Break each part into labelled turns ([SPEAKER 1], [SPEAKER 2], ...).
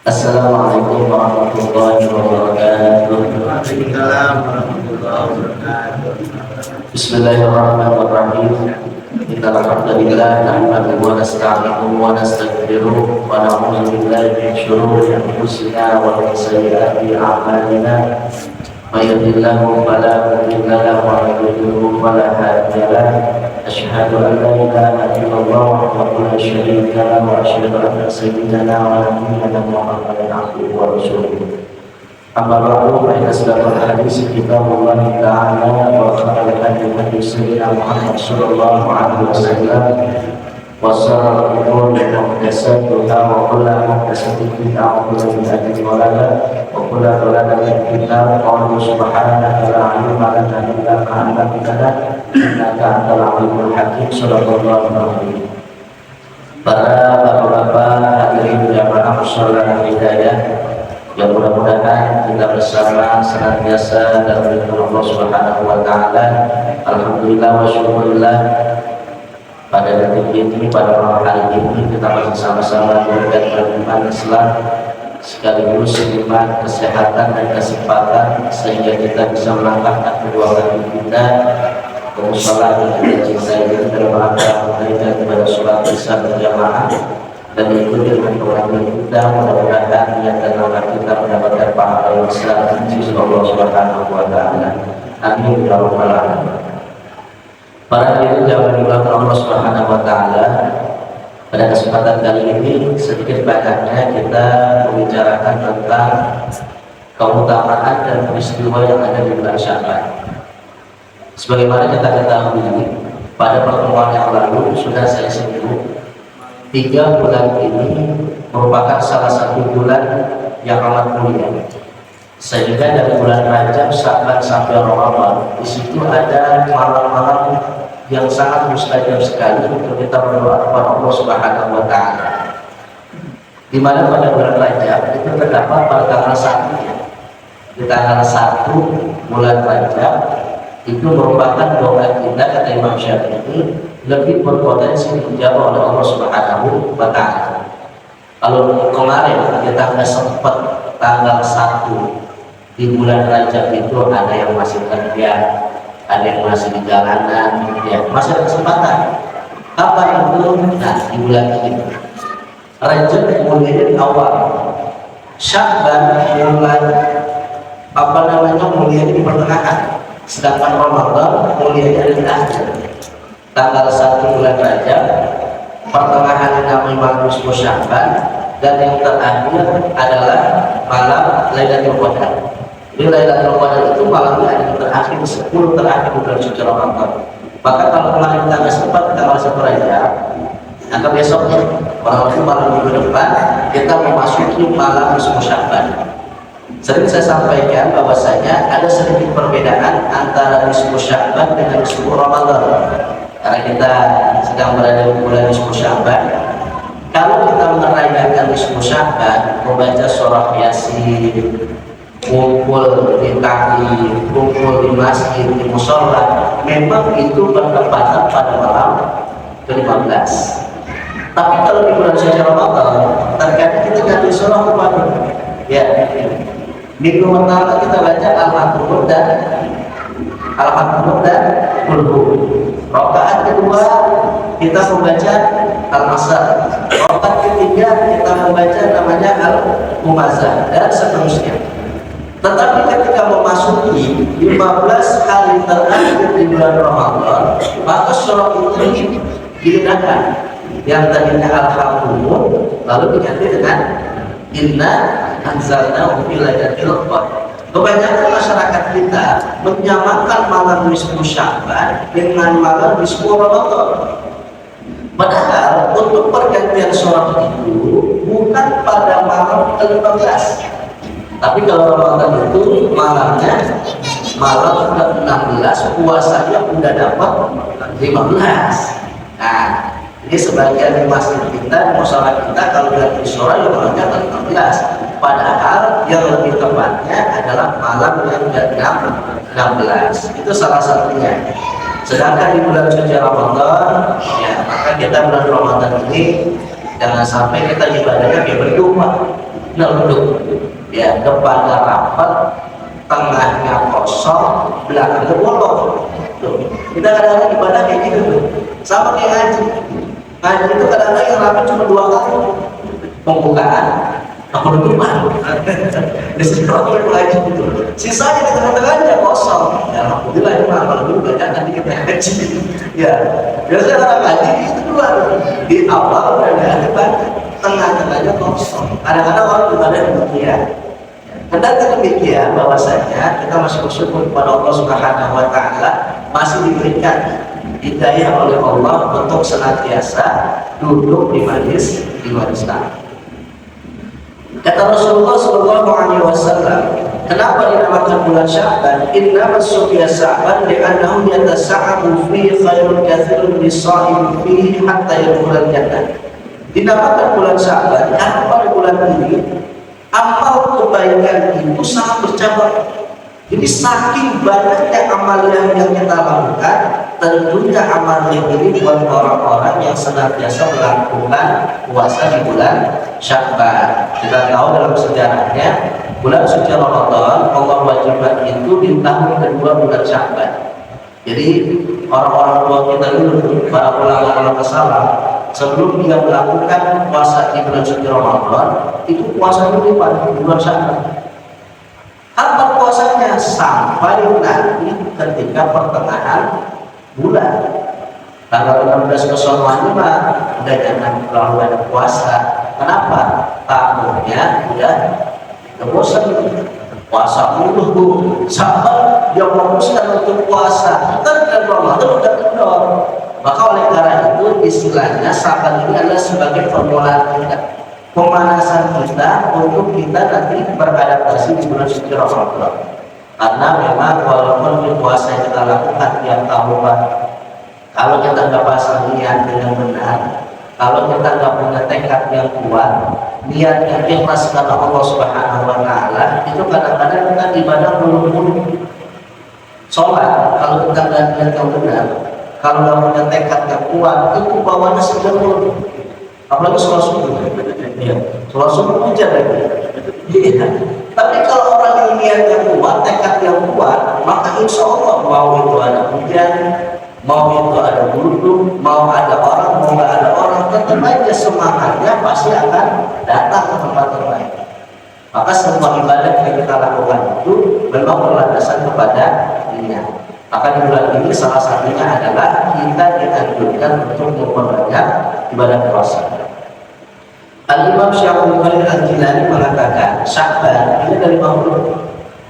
[SPEAKER 1] Assalamualaikum warahmatullahi wabarakatuh.
[SPEAKER 2] Waalaikumsalam warahmatullahi wabarakatuh.
[SPEAKER 1] Bismillahirrahmanirrahim. Innal hamdalillah nahmaduhu wa nasta'inuhu wa nastaghfiruh wa na'udzu billahi min shururi anfusina wa min sayyiati a'malina. May yahdihillahu fala mudilla lahu wa may yudlil fala hadiya lahu. Asyhadu an la ilaha illallah wahdahu la syarika lahu wa asyhadu anna sayyidana wa nabiyyana Muhammadan abduhu wa rasuluh. Amma ba'du fa inna asdaqal hadits kitabullah ta'ala wa khairal hadi sayyidina Muhammad sallallahu alaihi wasallam wa sharral umuri muhdatsatuha wa kullu muhdatsatin bid'ah wa kullu bid'atin dhalalah wa kullu dhalalatin fi nar. Qala subhanaka la ilma lana illa ma 'allamtana innaka antal alimul hakim. Sallallahu alaihi. Para bapak-bapak hadirin jamaah musholah hidayah, yang mudah-mudahan kita bersama senantiasa dalam lindungan Allah Subhanahu wa taala. Alhamdulillah wa syukurillah, pada detik ini, pada malam hari ini kita masih sama-sama diberikan beriman Islam sekaligus nikmat kesehatan dan kesempatan sehingga kita bisa melangkahkan kedua kaki kita ke mushola yang kita cintai ini dalam rangka menunaikan ibadah sholat isya berjamaah dan ikuti dengan kewajiban kita. Mudah-mudahan niat dan amal kita mendapatkan pahala yang besar di sisi Allah Subhanahu wa taala. Amin ya rabbal alamin. Para hadirin jamaah dimulakan Allah Subhanahu wa taala, pada kesempatan kali ini sedikit banyaknya kita membicarakan tentang keutamaan dan peristiwa yang ada di bulan Sya'ban. Sebagaimana kita ketahui, pada pertemuan yang lalu sudah saya sebut 3 bulan ini merupakan salah satu bulan yang amat mulia, sehingga dari bulan Rajab, Sya'ban sampai Ramadan di situ ada malam-malam yang sangat mustajab sekali untuk kita berdoa kepada Allah Subhanahu wa taala. Di mana pada bulan Rajab itu terdapat pada tanggal 1 ya. Di tanggal 1 bulan Rajab itu merupakan doa kita, kata Imam Syafi'i, lebih berpotensi dijawab oleh Allah Subhanahu wa taala. Kalau kemarin kita nggak sempat tanggal 1 di bulan Rajab itu ada yang masih kerja, ada yang masih di jalanan, ya masih ada kesempatan. Kapan itu? Nah, di bulan ini. Rajab mulai awal, Sya'ban mulai mulai di pertengahan, sedangkan Ramadan mulai dari akhir. Tanggal 1 bulan Rajab, pertengahan namanya malam nisfu Sya'ban, dan yang terakhir adalah malam Lailatul Qadar. Di Lailatul Qadar itu malamnya ada yang terakhir, 10 terakhir bulan suci Ramadan. Maka kalau kemarin kita nggak sempat tanggal 1 Rajab, maka besoknya malam minggu depan kita memasuki malam nisfu Sya'ban. Sering saya sampaikan bahwasanya ada sedikit perbedaan antara nisfu Sya'ban dengan nisfu Ramadan. Karena kita sedang berada di bulan nisfu Sya'ban, kalau kita merayakan nisfu Sya'ban, membaca surah Yasin, kumpul di kaki, kumpul di masjid, di mushola, memang itu bertepatan pada malam ke-15. Tapi kalau di bulan suci Ramadan, terkadang kita ganti surah kepada ya. Minggu pertama kita baca Al-Fatihah dan Qul. Rakaat kedua kita membaca Al-Masr. Rakaat ketiga kita membaca namanya Al-Humazah dan seterusnya. Tetapi ketika memasuki 15 hari terakhir di bulan Ramadan, maka surah itu digunakan. Yang tadinya Al-Hamdulillah lalu diganti dengan Inna anzalnahu fi lailatul qadar. Kebanyakan masyarakat kita menyamakan malam nisfu Sya'ban dengan malam nisfu Ramadan. Padahal untuk pergantian surah itu bukan pada malam ke-15. Tapi kalau Ramadan itu malamnya malam ke-16, puasanya udah dapat 15. Nah, ini sebagian di masjid kita, mushola kita kalau ganti surah ya malamnya ke-16. Padahal yang lebih tepatnya adalah malam yang ke-16. Itu salah satunya. Sedangkan di bulan suci Ramadan, ya maka kita bulan Ramadan ini Jangan sampai kita ibadahnya kayak berdua, nunduk, ya depannya rapat, tengahnya kosong, belakangnya bolong. Tuh, kita kadang-kadang ibadah kayak gitu tuh. Sama kayak ngaji. Ngaji itu kadang-kadang yang rapat cuma 2 kali, pembukaan, penutupan. Di situ aku ngaji gitu. Sisanya di tengah-tengahnya kosong. Ya alhamdulillah itu amal juga ya, nanti kita ngaji. Ya, biasanya orang ngaji itu dua di awal dan di akhir, tengah-tengahnya kosong. Kadang-kadang orang ibadah demikian. Kendati demikian, bahwasanya kita masih bersyukur kepada Allah Subhanahu wa Ta'ala, masih diberikan hidayah oleh Allah untuk senantiasa duduk di majelis taklim. Kata Rasulullah Shallallahu Alaihi Wasallam, kenapa dinamakan bulan Sya'ban? Inna masukya Sya'ban li'annahu yatasa'abu fi khairun katsirun lisa'im fihi hatta yadkhulal jannah. Dinamakan bulan Sya'ban karena pada bulan ini amal kebaikan itu sangat bercabang. Jadi saking banyaknya amalan yang kita lakukan, tentunya amalan ini buat orang-orang yang senantiasa melakukan puasa di bulan Sya'ban. Kita tahu dalam sejarahnya, bulan suci Ramadan Allah wajibkan itu di tahun kedua bulan Sya'ban. Jadi orang-orang tua kita dulu, para ulama salaf, sebelum dia melakukan puasa di bulan suci Ramadan, itu puasanya di bulan Sya'ban. Kapan puasanya? Sampai nanti ketika pertengahan bulan. Tanggal 16 ke 5 udah jangan terlalu ada puasa. Kenapa? Takutnya udah bosan puasa mulu bu. Sampai dia memutuskan untuk puasa. Kan Ramadan udah kendor. Maka oleh karena itu istilahnya Sya'ban ini adalah sebagai formulaan kita, pemanasan kita untuk kita nanti beradaptasi di bulan suci Ramadan. Karena memang walaupun di puasa kita lakukan tiap tahun, kalau kita nggak pasang niat dengan benar, kalau kita nggak punya tekad yang kuat, niat yang ikhlas karena Allah Subhanahu Wa Taala, itu kadang-kadang kita ibadah mulu-mulu. Sholat kalau kita nggak niat yang benar, kalau nggak punya tekad yang kuat, itu bawahnya sejauh. Apalagi sholat subuh, ya, sholat subuh hujan lagi. Iya. Tapi kalau orang yang niatnya kuat, tekad yang kuat, maka insya Allah mau itu ada hujan, mau itu ada burung, mau ada orang, mau nggak ada orang, tetap aja semangatnya pasti akan datang ke tempat terbaik. Maka semua ibadah yang kita lakukan itu memang berlandasan kepada niat. Maka di bulan ini salah satunya adalah kita dianjurkan untuk memperbanyak ibadah puasa. Al-Imam Syaikhul Khalil Al-Jilani mengatakan Sya'ban ini dari 5 huruf.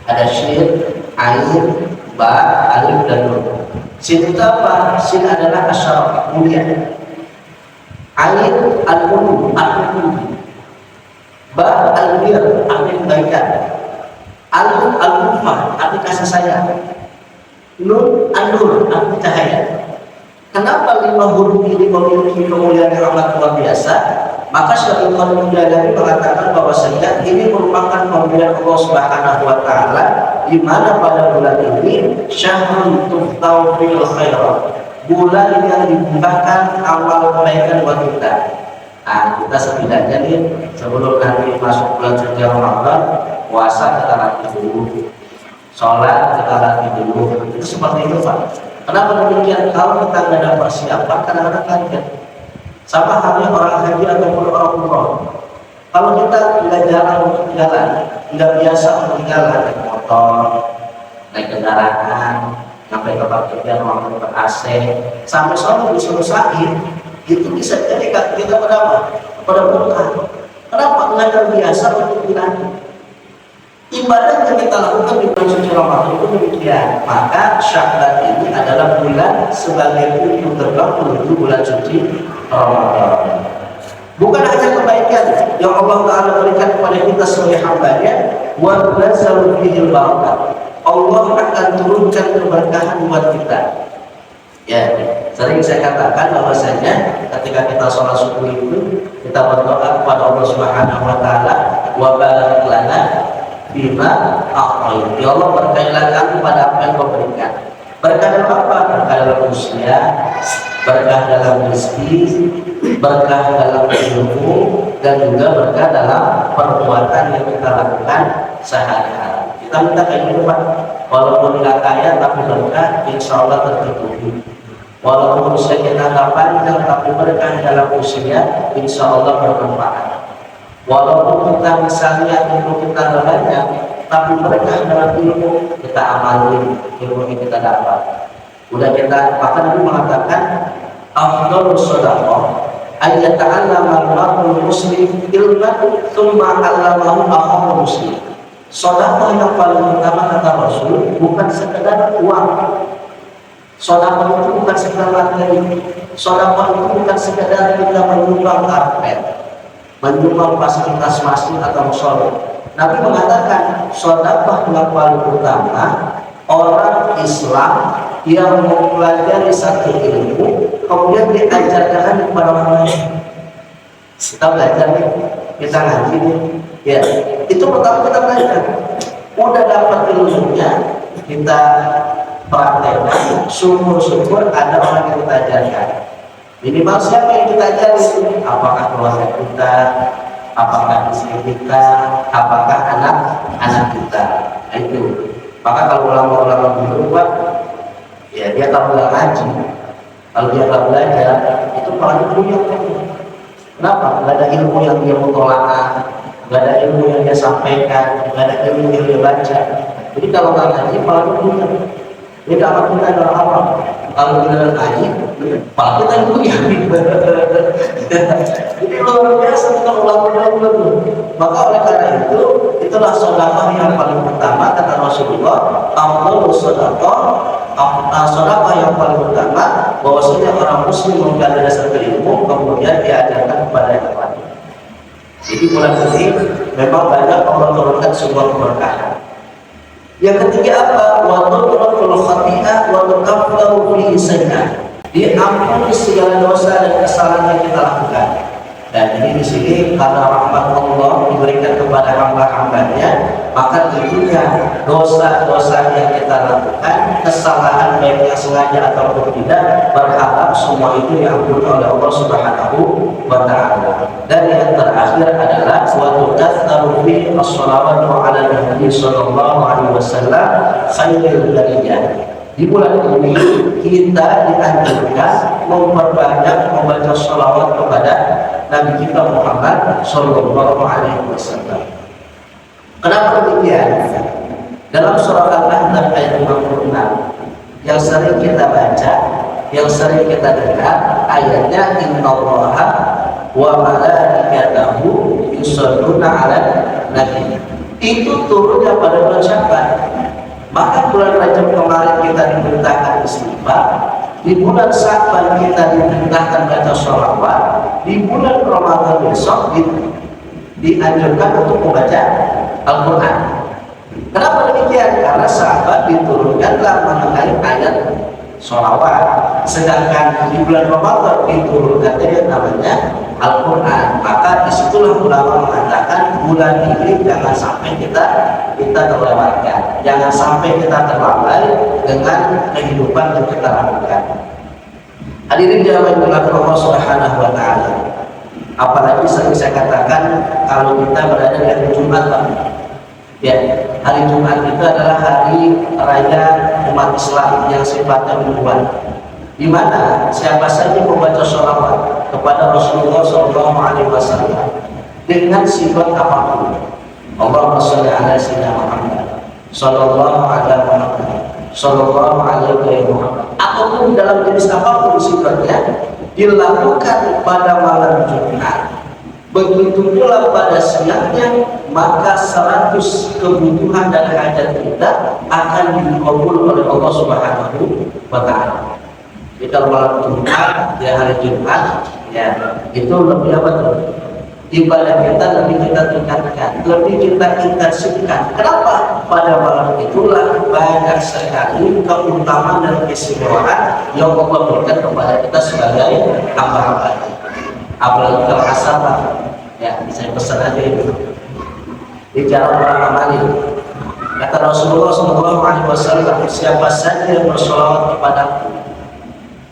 [SPEAKER 1] Ada syin, ain, ba, alif dan nun. Syin itu apa? Syin adalah asyaraf, mulia. Ain al-ulum, arti tinggi. Ba al-bir, arti kebaikan. Alif al-mufah, arti kasih sayang. Nun an-nur, arti cahaya. Kenapa 5 huruf ini memiliki kemuliaan yang amat luar biasa? Maka Syaikhul Khalil Al-Jilani mengatakan bahwasanya ini merupakan pemberian Allah Subhanahu Wa Taala, di mana pada bulan ini syahrun tuftau fil khairat, bulan yang dibukakan amal kebaikan buat kita. Nah, kita setidaknya nih sebelum nanti masuk bulan suci Ramadan, puasa kita latih dulu, sholat kita latih dulu. Itu seperti itu Pak. Kenapa demikian? Kalau kita nggak ada persiapan, kadang-kadang kaget. Sama halnya orang haji ataupun orang umroh. Kalau kita nggak jarang untuk jalan, nggak biasa untuk jalan, naik motor, naik kendaraan, sampai tempat kerja mau ber AC, sampai sore disuruh sakit, itu bisa jadi kita pada buka. Kenapa? Nggak terbiasa untuk jalan. Ibadah yang kita lakukan di bulan suci Ramadan itu demikian. Maka Sya'ban ini adalah bulan sebagai pintu gerbang menuju bulan suci Ramadan. Bukan hanya kebaikan yang Allah Ta'ala berikan kepada kita sebagai hambanya, wa nazzalu fihil barakah. Allah akan turunkan keberkahan buat kita. Ya, sering saya katakan bahwasanya ketika kita sholat subuh itu kita berdoa kepada Allah Subhanahu Wa Ta'ala, wa barik lana bima a'tai. Ya Allah, berkailah kami pada apa yang Kau berikan. Berkah dalam apa? Berkah dalam usia, berkah dalam rezeki, berkah dalam ilmu, dan juga berkah dalam perbuatan yang kita lakukan sehari-hari. Kita minta kayak gitu Pak, walaupun nggak kaya tapi berkah, insya Allah tercukupi. Walaupun usia kita nggak panjang tapi berkah dalam usia, insya Allah bermanfaat. Walaupun kita misalnya ilmu kita nggak banyak, tapi berkah dalam ilmu, kita amalin ilmu yang kita dapat. Udah kita, bahkan Nabi mengatakan afdhalus shadaqah ay yata'allama al-mar'u muslim ilman tsumma 'allamahu akhahu muslim. Sedekah yang paling utama kata Rasul bukan sekedar uang. Sedekah itu bukan sekedar materi. Sedekah itu bukan sekedar kita menyumbang karpet, menyumbang fasilitas masjid atau musola. Nabi mengatakan sedekah yang paling utama orang Islam yang mempelajari satu ilmu kemudian diajarkan kepada orang lain. Kita belajar nih, kita ngaji nih, ya itu pertama kita belajar. Udah dapat ilmunya, kita praktekkan, syukur-syukur ada orang yang kita ajarkan. Minimal siapa yang kita ajari? Apakah keluarga kita, apakah istri kita, apakah anak-anak kita. Nah, itu. Maka kalau ulama-ulama dulu Pak, ya dia tak belajar ngaji. Kalau dia tak belajar, itu paling punya. Kenapa? Gak ada ilmu yang dia mutolakkan, gak ada ilmu yang dia sampaikan, gak ada ilmu yang dia baca. Jadi kalau nggak ngaji, paling punya. Jadi kalau kita adalah apa? Kalau kita ngaji, paling kita punya. Jadi luar biasa kita ulama-ulama dulu. Maka oleh karena itu, itulah sedekah yang paling utama kata Rasulullah. Afdhalus shadaqah, sedekah yang paling utama bahwasanya orang muslim mempelajari satu ilmu kemudian diajarkan kepada yang lain. Jadi bulan ini memang banyak Allah turunkan sebuah keberkahan. Yang ketiga apa? Wa tudrakul khati'ah wa tukaffaru fi sayyi'ah. Diampuni segala dosa dan kesalahan yang kita lakukan. Dan ini di sini karena rahmat Allah diberikan kepada hamba-hambanya, maka tentunya dosa-dosa yang kita lakukan, kesalahan baik yang sengaja ataupun tidak, berharap semua itu diampuni oleh Allah Subhanahu wa Ta'ala. Dan yang terakhir adalah suatu katharu fi as-salawatu ala Nabi sallallahu alaihi wasallam khairul bariyah. Di bulan ini kita dianjurkan memperbanyak membaca sholawat kepada Nabi kita Muhammad Sallallahu Alaihi Wasallam. Kenapa demikian? Dalam surah Al-Ahzab ayat 56 yang sering kita baca, yang sering kita dengar, ayatnya Innallaha wa malaikatahu yusholluna 'alan nabi. Itu turunnya pada bulan Sya'ban. Maka bulan Rajab kemarin kita diperintahkan istighfar, di bulan Sya'ban kita diperintahkan baca sholawat, di bulan Ramadan besok dianjurkan untuk membaca Al-Quran. Kenapa demikian? Karena Sya'ban diturunkanlah mengenai ayat sholawat, sedangkan di bulan Ramadan diturunkan yang namanya Al-Quran. Maka disitulah ulama mengatakan bulan ini jangan sampai kita terlewatkan, jangan sampai kita terlambai dengan kehidupan yang kita lakukan. Hadirin jamaah yang Allah Subhanahu wa Ta'ala, apalagi sering saya katakan kalau kita berada di hari Jumat, ya, hari Jumat itu adalah hari raya umat Islam yang sifatnya mingguan, di mana siapa saja membaca sholawat kepada Rasulullah Sallallahu Alaihi Wasallam dengan sifat apapun, Allahumma sholli ala sayyidina Muhammad Sallallahu Alaihi Muhammad Sallallahu Alaihi Muhammad, ataupun dalam jenis apapun sifatnya, dilakukan pada malam Jumat, begitu pula pada siangnya, maka 100 kebutuhan dan hajat kita akan dikabul oleh Allah Subhanahu wa Ta'ala. Jadi kalau malam Jumat, ya hari Jumat, ya itu lebih apa tuh? Ibadah kita lebih kita tingkatkan, lebih kita intensifkan. Kenapa? Pada malam itulah banyak sekali keutamaan dan keistimewaan yang Allah berikan kepada kita sebagai hamba-hamba. Apalagi kalau asal, ya saya pesan aja itu di jalan orang amalin. Kata Rasulullah SAW, siapa saja yang bersolawat kepadaku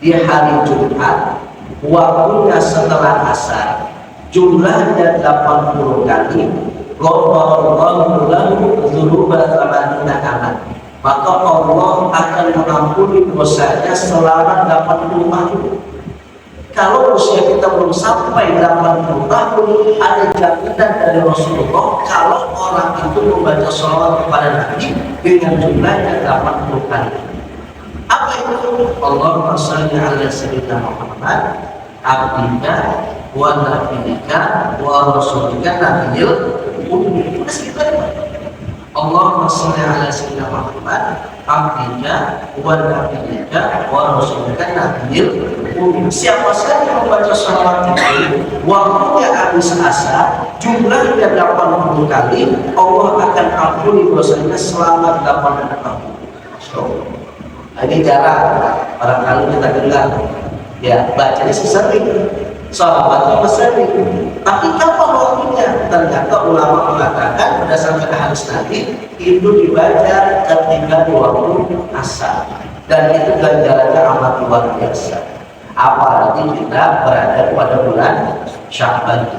[SPEAKER 1] di hari Jumat, waktunya setelah asar, jumlahnya 80 kali, ghafarallahu lahu dzunuba 80 aman. Maka Allah akan mengampuni dosanya selama 80 tahun. Kalau usia kita belum sampai 80 tahun, ada jaminan dari Rasulullah kalau orang itu membaca sholawat kepada Nabi dengan jumlahnya 80 kali. Apa itu? Allahumma shalli ala sayyidina Muhammad abdika wa nabiyika wa rasulika nabiyil ummi. Allahumma shalli ala sayyidina Muhammad abdika wa nabiyika wa rasulika nabiyil ummi. Siapa saja yang membaca sholawat itu waktunya habis asar, jumlahnya 80 kali, Allah akan ampuni dosanya selama 80 tahun. Ini jarang, barangkali kita dengar, ya bacanya sering, sholawatnya sering. Tapi kapan waktunya? Ternyata ulama mengatakan berdasarkan hadis Nabi itu dibaca ketika di waktu asar, dan itu ganjarannya amat luar biasa. Apalagi kita berada pada bulan Sya'ban.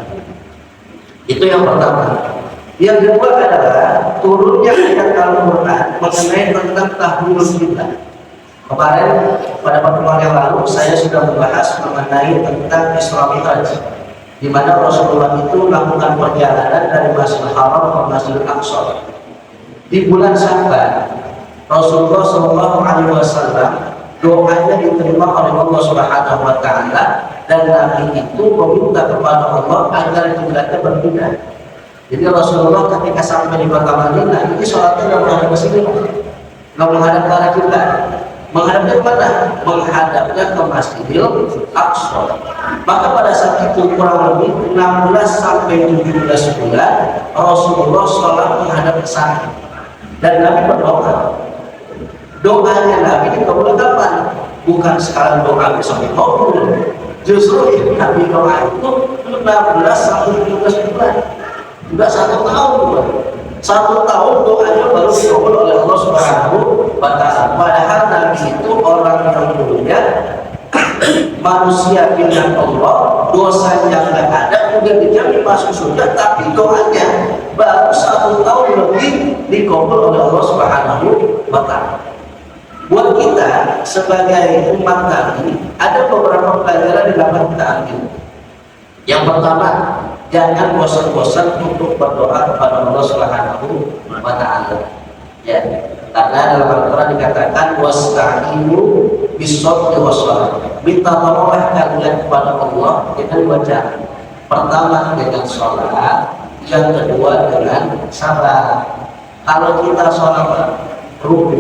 [SPEAKER 1] Itu yang pertama. Yang kedua adalah turunnya ayat Al-Quran mengenai tentang tahlul kita. Kemarin pada pertemuan yang lalu saya sudah membahas mengenai tentang Isra Mi'raj, di mana Rasulullah itu melakukan perjalanan dari Masjidil Haram ke Masjidil Aqsa. Di bulan Sya'ban, Rasulullah SAW doanya diterima oleh Allah Subhanahu wa Ta'ala, dan Nabi itu meminta kepada Allah agar kiblatnya berpindah. Jadi Rasulullah ketika sampai di kota Madinah, ini sholatnya nggak menghadap ke sini, nggak menghadap ke arah kiblat. Menghadapnya kemana? Menghadapnya ke Masjidil Aqsa. Maka pada saat itu kurang lebih 16 sampai 17 bulan Rasulullah sholat menghadap ke sana, dan Nabi berdoa. Doanya Nabi dikabul kapan? Bukan sekarang doa besok dikabul. Justru Nabi doa itu 16 sampai 17 bulan. Enggak 1 tahun. 1 tahun doanya baru dikabul oleh Allah Subhanahu wa Ta'ala. Padahal Nabi itu orang yang mulia, manusia pilihan Allah, dosa yang tidak ada, udah dijamin masuk surga, tapi doanya baru 1 tahun lebih dikabul oleh Allah Subhanahu wa Ta'ala. Buat kita sebagai umat Nabi, ada beberapa pelajaran yang dapat kita ambil. Yang pertama, jangan bosan-bosan untuk berdoa kepada Allah Subhanahu wa Ta'ala. Ya, karena dalam Al-Quran dikatakan wasta'inu bis-shabri was-shalah. Minta tolonglah kalian kepada Allah dengan baca. Pertama dengan sholat, yang kedua dengan sabar. Kalau kita sholat ruku,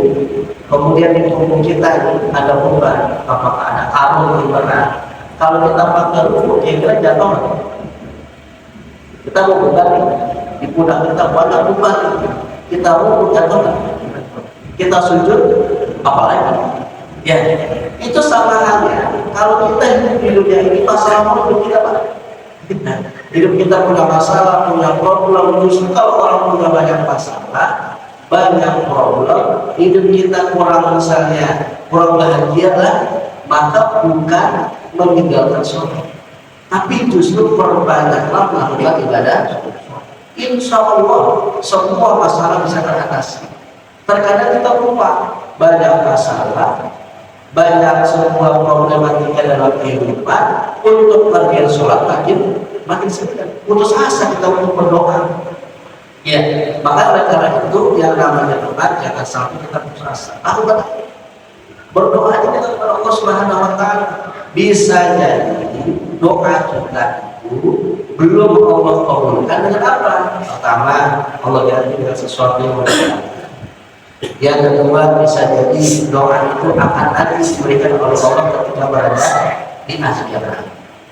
[SPEAKER 1] kemudian di tubuh kita ini ada beban, apakah ada karung yang berat. Kalau kita pakai ruku, kira-kira jatuh nggak? Kita mau beban di pundak kita banyak beban, kita ruku jatuh nggak? Kita sujud, apalagi? Ya, itu sama halnya. Kalau kita hidup di dunia ini, masalah hidup kita Pak. Hidup kita punya masalah, punya problem. Justru kalau orang punya banyak masalah, banyak problem, hidup kita kurang, misalnya kurang bahagia lah, maka bukan meninggalkan sholat, tapi justru perbanyaklah melakukan ibadah. Insya Allah semua masalah bisa teratasi. Terkadang kita lupa banyak masalah, banyak semua problematika dalam kehidupan, untuk pergi sholat makin sedikit, putus asa kita untuk berdoa. Ya, maka oleh karena itu yang namanya doa jangan sampai kita putus asa. Berdoa aja kita kepada Allah Subhanahu wa Ta'ala. Bisa jadi doa kita itu belum Allah kabulkan dengan apa? Pertama, Allah janji dengan sesuatu yang berbeda. Yang kedua, bisa jadi doa itu akan nanti diberikan oleh Allah ketika berada di akhirat.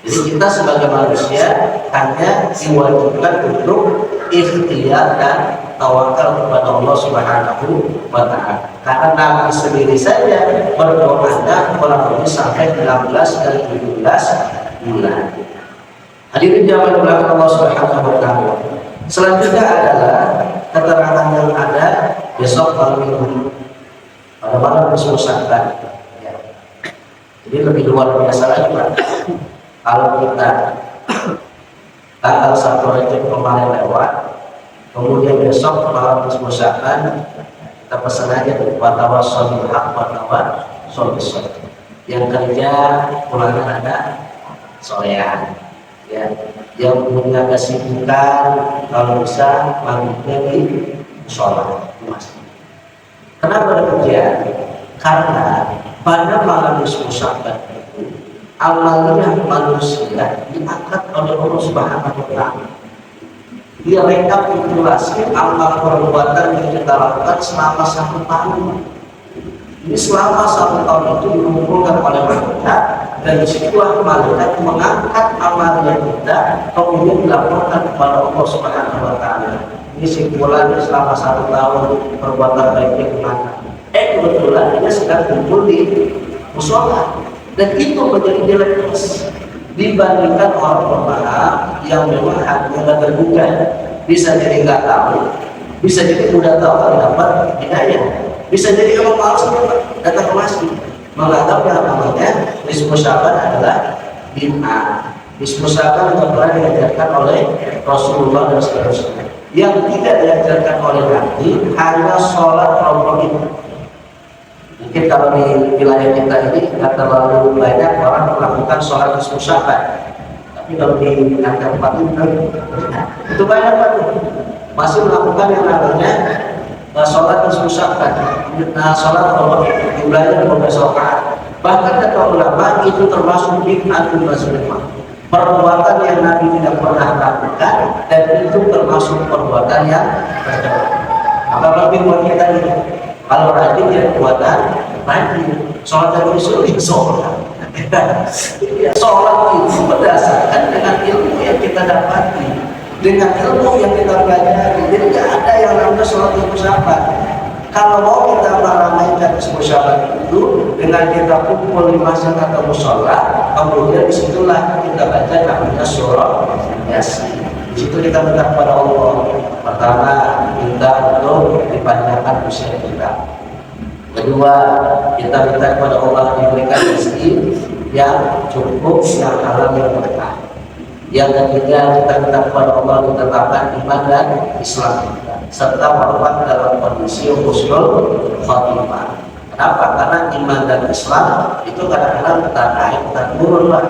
[SPEAKER 1] Jadi kita sebagai manusia hanya diwajibkan untuk ikhtiar dan tawakal kepada Allah Subhanahu wa Ta'ala. Karena Nabi sendiri saja berdoanya kurang lebih sampai 16 dan 17 bulan. Hadirin jamaah belakang Allah Subhanahu wa Ta'ala. Selanjutnya adalah keterangan yang ada besok malam minggu pada malam nisfu Sya'ban. Ya. Jadi lebih luar biasa lagi Pak. Kalau kita tanggal 1 Rajab kemarin lewat, kemudian besok malam nisfu Sya'ban, kita pesan aja tuh watawassaul bil haqq watawassaul bis sabr. Yang kerja pulangan ada sorean, ya. Yang punya kesibukan kalau bisa maghribnya di sholat di masjid. Kenapa demikian? Karena pada malam nisfu Sya'ban itu amalnya manusia diangkat oleh Allah Subhanahu wa Ta'ala. Dia rekapitulasi amal perbuatan yang kita lakukan selama 1 tahun. Ini selama 1 tahun itu dikumpulkan oleh malaikat, dan disitulah malaikat mengangkat amalnya kita kemudian dilaporkan kepada Allah Subhanahu wa Ta'ala. Ini simpulannya selama 1 tahun perbuatan baiknya kemana? Kebetulan dia sedang kumpul di musola, dan itu menjadi nilai plus dibandingkan orang yang memang hatinya nggak terbuka. Bisa jadi nggak tahu, bisa jadi udah tahu tapi dapat hidayah, bisa jadi emang malas datang ke masjid, menganggap yang namanya nisfu Sya'ban adalah bid'ah. Nisfu Sya'ban tidak pernah diajarkan oleh Rasulullah dan seterusnya. Yang tidak diajarkan oleh Nabi hanya sholat Ramadan. Mungkin kalau di wilayah kita ini tidak terlalu banyak orang melakukan sholat nisfu Sya'ban, tapi kalau di angka 4 itu banyak Pak, masih melakukan yang namanya sholat nisfu Sya'ban. Sholat Ramadan jumlahnya 15 rakaat. Bahkan kata ulama itu termasuk bid'atul mazmumah, perbuatan yang Nabi tidak pernah lakukan, dan itu termasuk perbuatan yang tercela. Apalagi buat kita ini, kalau rajin ya perbuatan rajin, sholat yang disuruh sholat. Sholat itu berdasarkan dengan ilmu yang kita dapati, dengan ilmu yang kita pelajari. Jadi tidak ada yang namanya sholat nisfu Sya'ban. Kalau mau kita meramaikan nisfu Sya'ban itu dengan kita kumpul di masjid atau musola, kemudian disitulah kita baca namanya surah Yasin. Di situ kita minta kepada Allah, pertama minta untuk dipanjangkan usia kita. Kedua, kita minta kepada Allah diberikan rezeki yang cukup, yang halal, yang berkah. Yang ketiga, kita minta kepada Allah ditetapkan iman dan Islam kita, serta wafat dalam kondisi husnul khotimah. Kenapa? Karena iman dan Islam itu kadang-kadang kita naik, kita turun Pak.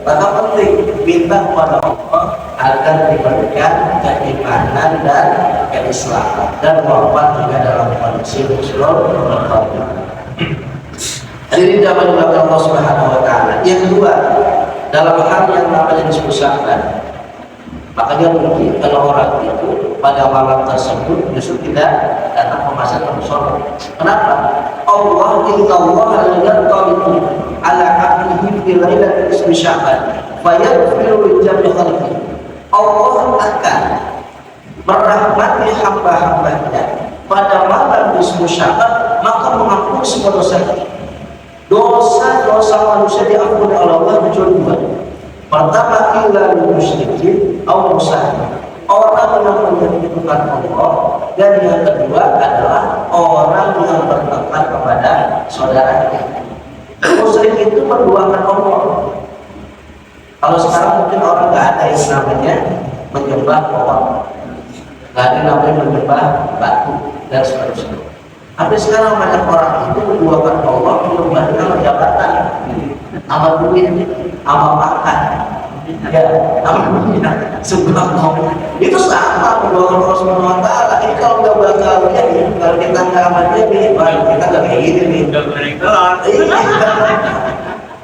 [SPEAKER 1] Maka penting minta kepada Allah agar diberikan keimanan dan keislaman, dan wafat juga dalam kondisi husnul khotimah. Ini dapat dilakukan Allah Subhanahu wa Ta'ala. Yang kedua, dalam hal yang namanya nisfu Sya'ban, makanya mungkin kalau orang itu pada malam tersebut justru tidak datang ke masjid atau sholat. Kenapa? Allah la yaqdiru ala 'abdihi fi lailatin nisfi Sya'ban fayaghfiru li jami'i khalqihi. Allah akan merahmati hamba-hambanya pada malam nisfu Sya'ban, maka mengampuni semua dosa. Dosa-dosa manusia diampuni oleh Allah kecuali 2. Pertama, illa lil musyrikin aw musahid, orang yang menyekutukan Allah, dan yang kedua adalah orang yang bertengkar kepada saudaranya. Musyrik itu menduakan Allah. Kalau sekarang mungkin orang nggak ada yang namanya menyembah pohon, nggak ada namanya menyembah batu dan seterusnya. Tapi sekarang banyak orang itu menduakan Allah, menyembah sama jabatan, sama duit, sama makan, ya, sama duit, subhanallah. Itu sama menduakan Allah Subhanahu wa Ta'ala. Ini kalau nggak bakal jadi, kalau kita nggak aman jadi, kita nggak kayak gini nih.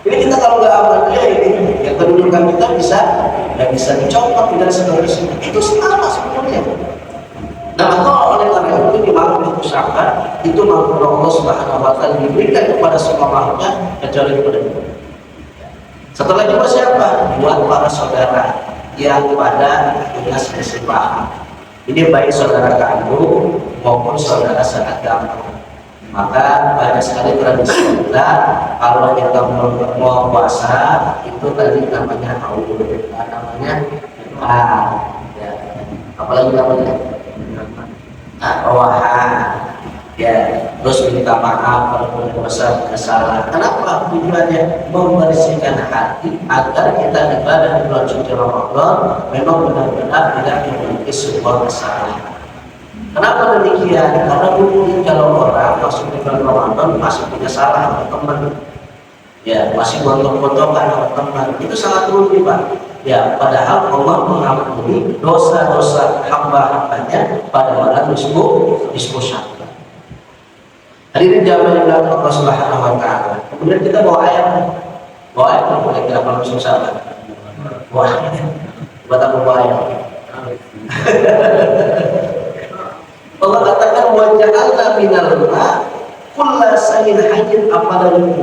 [SPEAKER 1] Ini kita kalau nggak aman jadi, ya kedudukan kita bisa dicopot dan seterusnya. Itu sama semuanya. Nah, maka oleh karena itu di malam nisfu Sya'ban itu maghfirah Allah Subhanahu wa Ta'ala diberikan kepada semua makhluknya kecuali kepada kita. Setelah itu siapa? Buat para saudara yang pada punya selisih paham. Ini baik saudara kandung maupun saudara seagama. Maka banyak sekali tradisi kita kalau kita mau puasa itu tadi namanya haul, namanya ya. Apalagi namanya rohan, ya, terus minta maaf kalau berdosa bersalah. Kenapa? Tujuannya membersihkan hati agar kita ibadah di bulan suci Ramadan memang benar-benar tidak memiliki sebuah kesalahan. Kenapa demikian? Karena mungkin kalau orang masuk di bulan Ramadan masih punya salah sama teman, ya masih gontok-gontokan sama teman, itu sangat rugi Pak. Ya, padahal Allah mengampuni dosa-dosa hamba-hambanya pada malam nisfu Sya'ban. Hadirin jamaah yang Allah Subhanahu wa taala. Kemudian kita bawa ayat boleh kita kalau nisfu Sya'ban. Bawa ayat. Buat apa bawa ayat? Allah katakan wa ja'alna minal ma' kulla shay'in hayyin afdalu.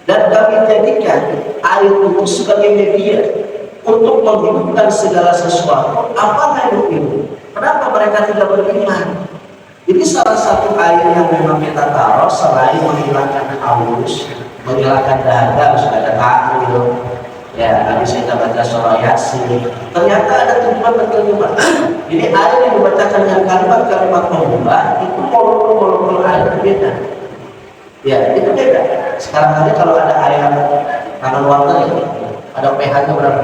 [SPEAKER 1] Dan kami jadikan air itu sebagai media untuk menghidupkan segala sesuatu. Apa hidup itu? Kenapa mereka tidak beriman? Jadi salah satu air yang memang kita taruh selain menghilangkan haus, menghilangkan dahaga, sudah ada tahlil, ya habis kita baca surah Yasin, ternyata ada tujuan dan tujuan. Jadi air yang dibacakan dengan kalimat-kalimat pembuka itu molekul-molekul air berbeda. Ya itu beda. Sekarang aja kalau ada air tangan water ya, ada pH-nya berapa?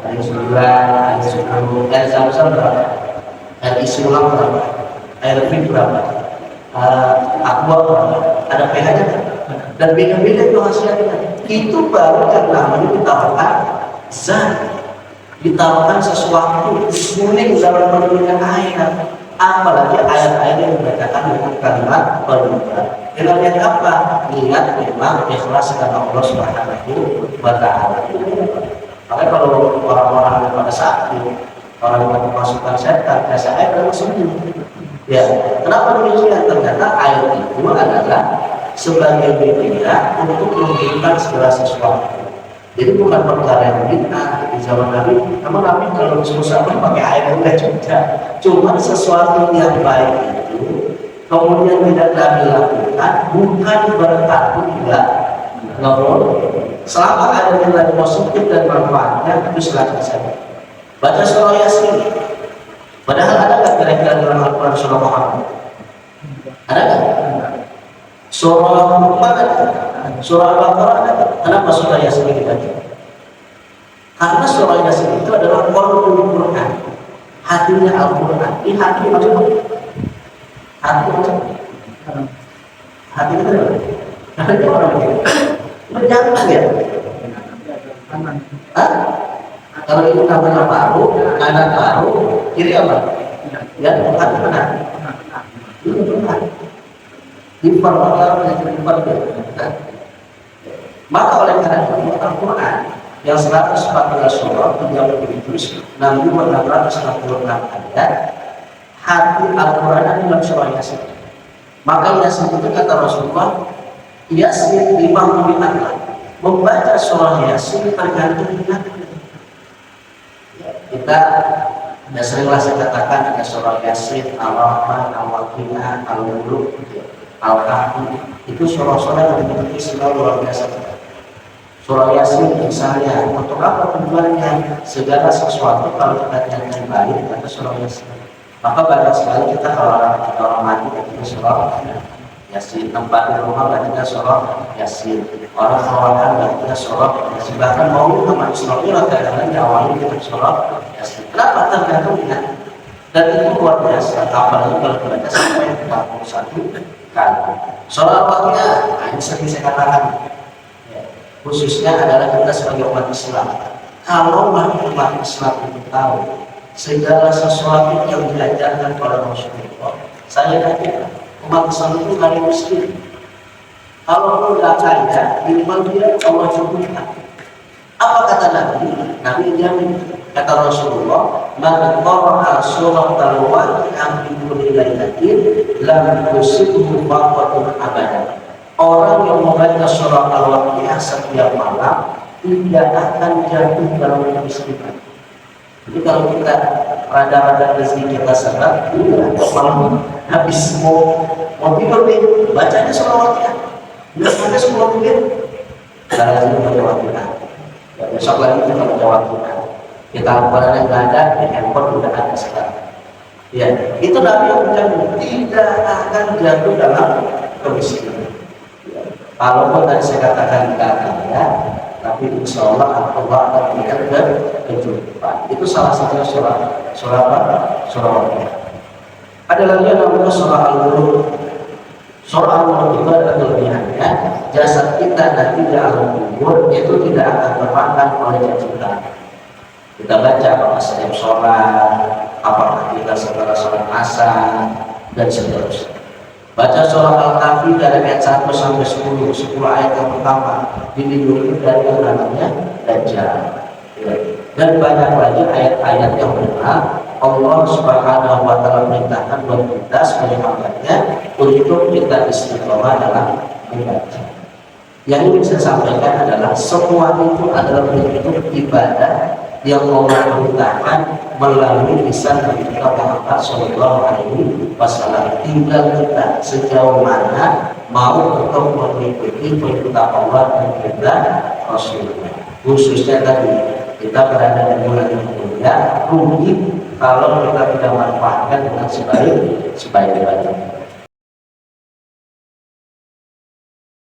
[SPEAKER 1] Air 9, air 10, air Zam-Zam berapa? Air isi ulang berapa? Air lebih berapa? Aqua berapa? Ada pH-nya kan? Dan beda-beda itu hasilnya. Itu baru yang namanya ditawarkan zat, ditawarkan sesuatu unik dalam bentuknya air. Apalagi air-air yang dibacakan dengan kalimat berubah. Dengan niat apa? Niat memang ikhlas karena Allah Subhanahu wa taala. Makanya kalau orang-orang yang pada sakit, orang yang memasukkan setan, biasa air memang sembuh. Ya, kenapa demikian? Ternyata air itu adalah sebagai media untuk menghidupkan segala sesuatu. Jadi bukan perkara yang bid'ah di zaman Nabi. Namun Nabi kalau susah pakai air udah juga. Cuma sesuatu yang baik itu kemudian tidak Nabi lakukan bukan berarti tidak boleh. Selama ada nilai positif dan manfaatnya itu silakan saja. Baca surah Yasin. Padahal ada nggak kira-kira dalam Al-Quran surah Muhammad? Ada nggak? Surah Luqman ada, surah Al-Baqarah ada. Kenapa surah Yasin dibaca? Karena surah Yasin itu adalah qalbul Quran, hatinya Al-Quran. Ini hati macam apa? Hati macam apa? Hati itu apa? Hati orang begini. Berjantung ya? Hah? Kalau itu namanya paru, kanan paru, kiri apa? Ya, hati mana? Ini benar. Impar orang yang impar dia. Maka oleh karena itu Al-Quran yang 114 surah, 37 juz, 6.666 ayat, hati Al-Quran adalah surah Yasin. Maka Yasin itu kata Rasulullah, Yasin 50 binatang. Membaca surah Yasin tergantung binatang. Kita seringlah saya katakan ada surah Yasin, Al-Rahman, Al-Waqi'ah, Al-Muluk, Al-Kahfi. Itu surah-surah yang memiliki silau luar biasa. Surah Yasin misalnya, untuk apa tujuannya? Segala sesuatu kalau kita niatkan baik, kata surah Yasin. Maka banyak sekali kita kalau orang mati ketika surah Yasin, tempat di rumah baca surah Yasin, orang kawanan baca surah Yasin, bahkan mau teman Islamnya kadang-kadang diawali dengan surah Yasin. Kenapa? Tergantung niat. Dan itu luar biasa, apalagi kalau baca sampai 41 kali. Surah Al-Waqi'ah, ini sering saya katakan, khususnya adalah kita sebagai umat Islam. Kalau umat Islam itu tahu segala sesuatu yang diajarkan oleh Rasulullah, saya katakan umat Islam itu kali miskin. Kalau tidak kaya, minimal dia Allah cukupkan. Apa kata Nabi? Nabi jamin, kata Rasulullah, man qara'a suratal waqi'ah fi kulli lailatin lam tusibhu faqatun abadan. Orang yang membaca surah Al-Waqi'ah setiap malam tidak akan jatuh dalam kemiskinan. Jadi kalau kita rada-rada rezeki kita sedang, malam habis mau tidur nih, bacanya surah Al-Waqi'ah. Biasanya 10 menit, kita lagi baca Waqi'ah. Besok lagi kita baca Waqi'ah. Kita Al-Quran yang nggak ada, di handphone udah ada sekarang. Ya, itu Nabi yang menjamin tidak akan jatuh dalam kemiskinan. Ya. Kalaupun tadi saya katakan tidak akan ya, tapi insya Allah Allah akan berikan kecukupan. Itu salah satu surah apa? Surah Al-Mulk. Ada lagi yang namanya surah Al-Mulk. Surah Al-Mulk itu ada kelebihannya. Jasad kita nanti di alam kubur itu tidak akan termakan oleh cacitan. Kita baca apakah setiap sholat, apakah kita setelah sholat asar, dan seterusnya. Baca surah Al-Kahfi dari ayat 1 sampai 10 ayat yang pertama dilindungi dari yang namanya Dajjal. Ya. Dan banyak lagi ayat-ayat yang benar Allah Subhanahu wa Ta'ala perintahkan buat kita sebagai hambanya untuk kita istiqomah dalam membaca. Yang ingin saya sampaikan adalah semua itu adalah bentuk ibadah yang Allah perintahkan melalui lisan kita Muhammad Sallallahu Alaihi Wasallam. Tinggal kita sejauh mana mau untuk mengikuti perintah Allah dan perintah Rasulullah. Khususnya tadi kita berada di bulan yang mulia, rugi kalau kita tidak manfaatkan dengan sebaik-baiknya.